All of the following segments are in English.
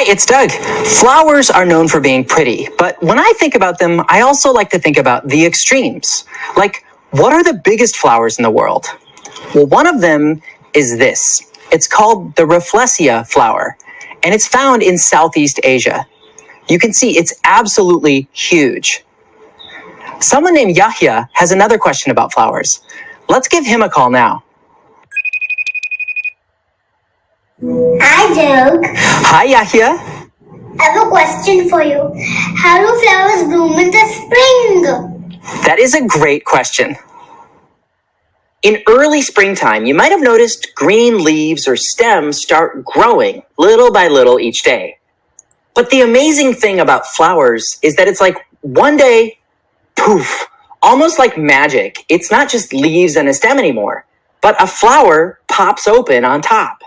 Hi, it's Doug. Flowers are known for being pretty, but when I think about them, I also like to think about the extremes. Like, what are the biggest flowers in the world? Well, one of them is this. It's called the Rafflesia flower, and it's found in Southeast Asia. You can see it's absolutely huge. Someone named Yahya has another question about flowers. Let's give him a call now. Hi, Doug. Hi, Yahya. I have a question for you. How do flowers bloom in the spring? That is a great question. In early springtime, you might have noticed green leaves or stems start growing little by little each day. But the amazing thing about flowers is that it's like one day, poof, almost like magic. It's not just leaves and a stem anymore, but a flower pops open on top.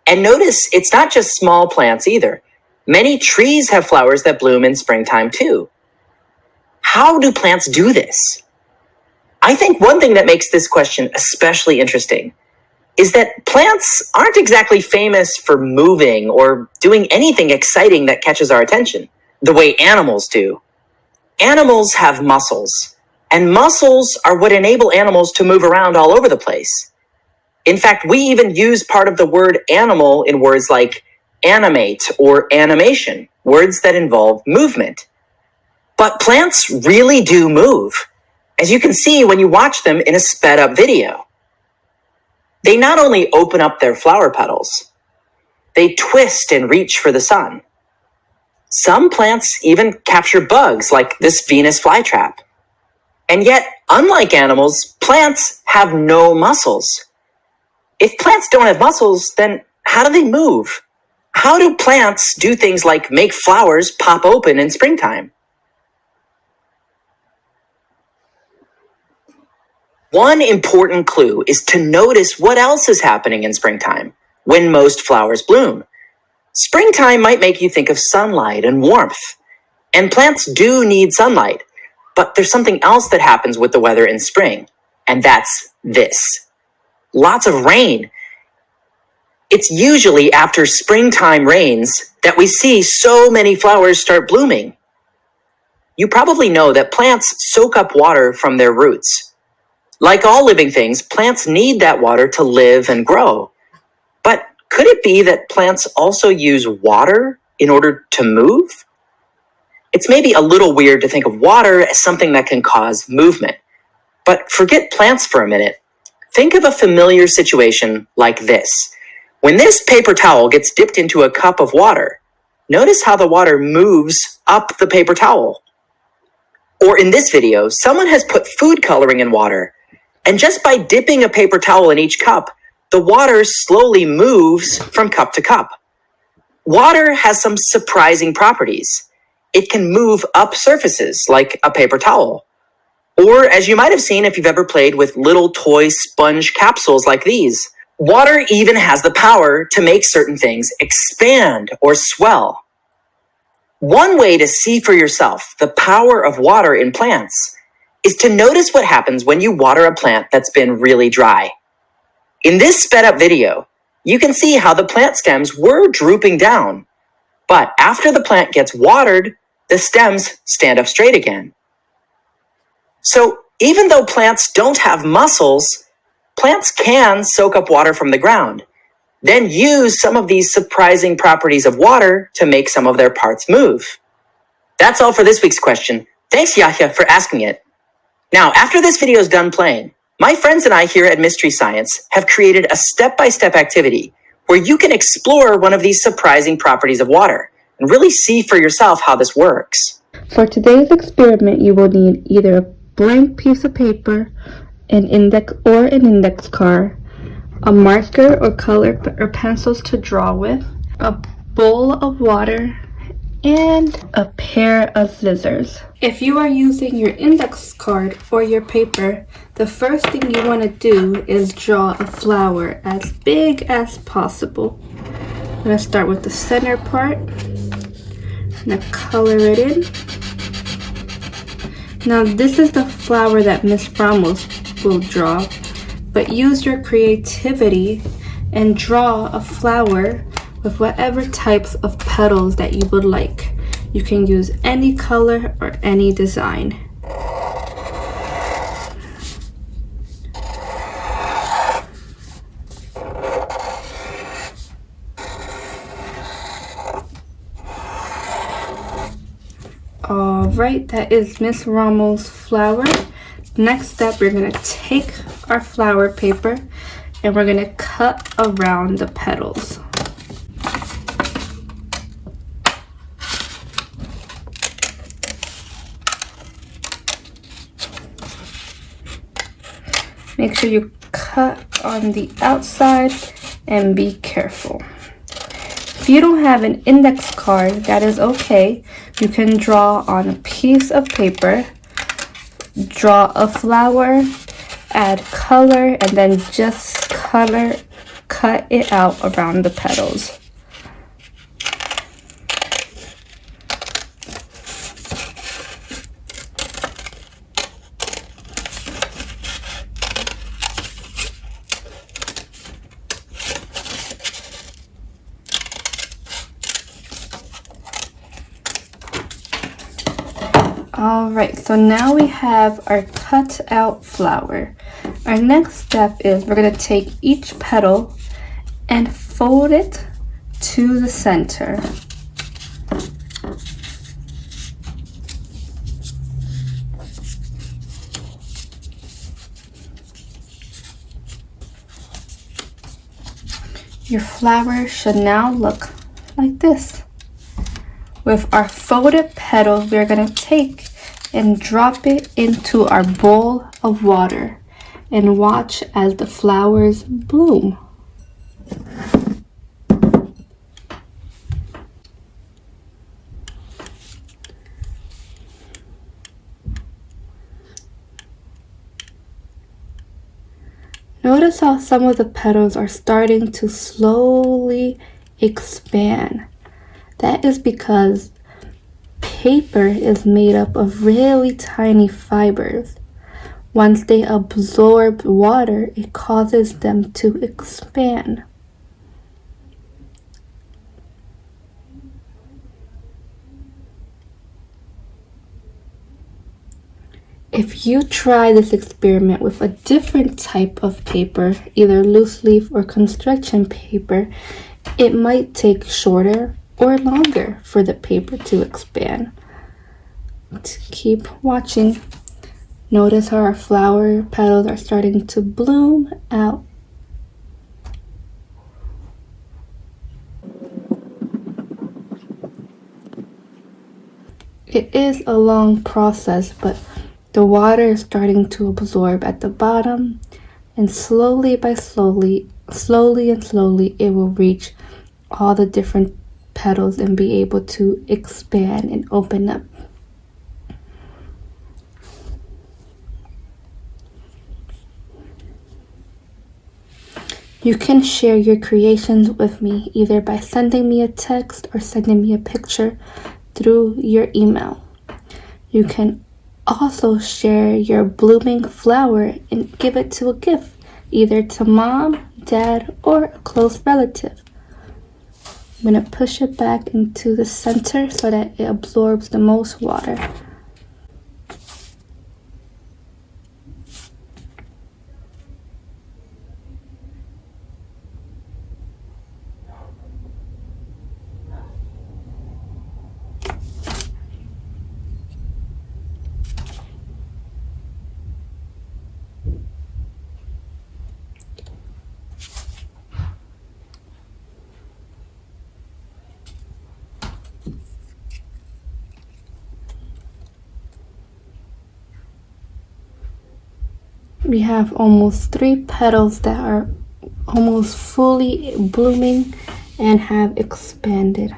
And notice it's not just small plants either. Many trees have flowers that bloom in springtime too. How do plants do this? I think one thing that makes this question especially interesting is that plants aren't exactly famous for moving or doing anything exciting that catches our attention, the way animals do. Animals have muscles, and muscles are what enable animals to move around all over the place. In fact, we even use part of the word animal in words like animate or animation, words that involve movement. But plants really do move, as you can see when you watch them in a sped up video. They not only open up their flower petals, they twist and reach for the sun. Some plants even capture bugs like this Venus flytrap. And yet, unlike animals, plants have no muscles. If plants don't have muscles, then how do they move? How do plants do things like make flowers pop open in springtime? One important clue is to notice what else is happening in springtime, when most flowers bloom. Springtime might make you think of sunlight and warmth, and plants do need sunlight, but there's something else that happens with the weather in spring, and that's this. Lots of rain. It's usually after springtime rains that we see so many flowers start blooming. You probably know that plants soak up water from their roots. Like all living things, plants need that water to live and grow. But could it be that plants also use water in order to move? It's maybe a little weird to think of water as something that can cause movement. But forget plants for a minute. Think of a familiar situation like this. When this paper towel gets dipped into a cup of water, notice how the water moves up the paper towel. Or in this video, someone has put food coloring in water, and just by dipping a paper towel in each cup, the water slowly moves from cup to cup. Water has some surprising properties. It can move up surfaces like a paper towel. Or, as you might have seen if you've ever played with little toy sponge capsules like these, water even has the power to make certain things expand or swell. One way to see for yourself the power of water in plants is to notice what happens when you water a plant that's been really dry. In this sped up video, you can see how the plant stems were drooping down, but after the plant gets watered, the stems stand up straight again. So even though plants don't have muscles, plants can soak up water from the ground, then use some of these surprising properties of water to make some of their parts move. That's all for this week's question. Thanks, Yahya, for asking it. Now, after this video is done playing, my friends and I here at Mystery Science have created a step-by-step activity where you can explore one of these surprising properties of water and really see for yourself how this works. For today's experiment, you will need either a blank piece of paper, an index card, a marker or color or pencils to draw with, a bowl of water, and a pair of scissors. If you are using your index card or your paper, the first thing you want to do is draw a flower as big as possible. I'm going to start with the center part. I'm going to color it in. Now this is the flower that Miss Ramos will draw, but use your creativity and draw a flower with whatever types of petals that you would like. You can use any color or any design. Alright, that is Miss Rommel's flower. Next step, we're going to take our flower paper and we're going to cut around the petals. Make sure you cut on the outside and be careful. If you don't have an index card, that is okay. You can draw on a piece of paper, draw a flower, add color, and then just cut it out around the petals. Alright, so now we have our cut out flower. Our next step is we're going to take each petal and fold it to the center. Your flower should now look like this. With our folded petals, we're going to take and drop it into our bowl of water and watch as the flowers bloom. Notice how some of the petals are starting to slowly expand. That is because paper is made up of really tiny fibers. Once they absorb water, it causes them to expand. If you try this experiment with a different type of paper, either loose leaf or construction paper, it might take shorter or longer for the paper to expand. Keep watching. Notice how our flower petals are starting to bloom out. It is a long process, but the water is starting to absorb at the bottom, and slowly, it will reach all the different petals and be able to expand and open up. You can share your creations with me either by sending me a text or sending me a picture through your email. You can also share your blooming flower and give it to a gift, either to mom, dad, or a close relative. I'm going to push it back into the center so that it absorbs the most water. We have almost 3 petals that are almost fully blooming and have expanded.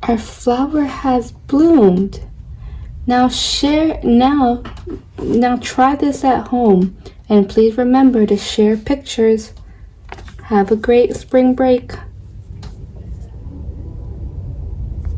Our flower has bloomed. Now try this at home, and please remember to share pictures. Have a great spring break.